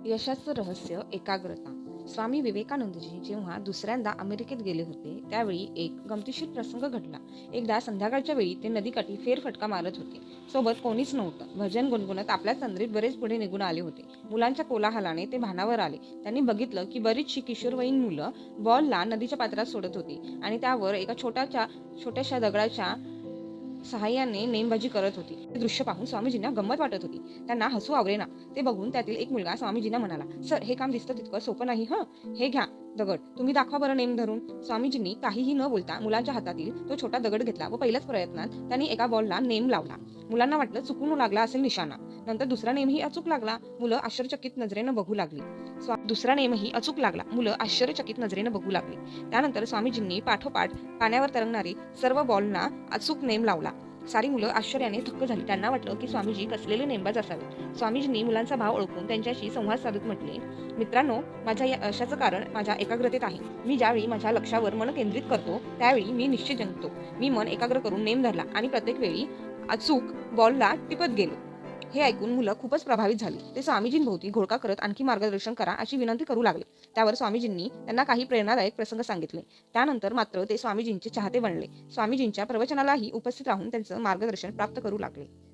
यशाचं रहस्य एकाग्रता. स्वामी विवेकानंदजी जेव्हा दुसऱ्यांदा अमेरिकेत गेले होते, त्यावेळी एक गमतीशीर प्रसंग घडला. एकदा संध्याकाळच्या वेळी ते नदीकाठी फेरफटका मारत होते. सोबत कोणीच नव्हतं. भजन गुणगुणत आपल्या तंद्रीत बरेच पुढे निघून आले होते. मुलांच्या कोलाहलाने ते भानावर आले. त्यांनी बघितलं की बरीचशी किशोरवयीन मुलं बॉलला नदीच्या पात्रात सोडत होती आणि त्यावर एका छोट्याशा दगडाच्या सहाय्याने नेमबाजी करत होती. ते दृश्य पाहून स्वामीजींना गंमत वाटत होती. त्यांना हसू आवरेना. ते बघून त्यातील एक मुलगा स्वामीजींना म्हणाला, "सर, हे काम दिसतं तितकं सोपं नाही हं. हे घ्या दगड. तुम्ही दाखवा बरं नेम धरून." स्वामीजींनी काहीही न बोलता मुलांच्या हातातील तो छोटा दगड घेतला व पहिल्याच प्रयत्नात त्यांनी एका बॉलला नेम लावला. मुलांना वाटलं चुकून लागला असेल निशाणा. नंतर दुसरा नेमही अचूक लागला. मुलं आश्चर्यचकित नजरेनं बघू लागली. दुसरा नेमही अचूक लागला. मुलं आश्चर्यचकित नजरेनं बघू लागली. त्यानंतर स्वामीजींनी पाठोपाठ पाण्यावर तरंगणारी सर्व बॉलना अचूक नेम लावला. सारी मुलं आश्चर्याने थक्क झाली. त्यांना वाटलं की स्वामीजी कसलेले नेमबाज असावेत. स्वामीजींनी मुलांचा भाव ओळखून त्यांच्याशी संवाद साधत म्हटले, "मित्रांनो, माझ्या या यशाचं कारण माझ्या एकाग्रतेत आहे. मी ज्यावेळी माझ्या लक्ष्यावर मन केंद्रित करतो, त्यावेळी मी निश्चय जिंकतो. मी मन एकाग्र करून नेम धरला आणि प्रत्येक वेळी अचूक बॉलला टिपत गेलो." हे ऐकून मुलं खूपच प्रभावित झाली. ते स्वामीजींभोवती घोळका करत आणखी मार्गदर्शन करा अशी विनंती करू लागले. त्यावर स्वामीजींनी त्यांना काही प्रेरणादायक प्रसंग सांगितले. त्यानंतर मात्र ते स्वामीजींचे चाहते बनले. स्वामीजींच्या प्रवचनालाही उपस्थित राहून त्यांचं मार्गदर्शन प्राप्त करू लागले.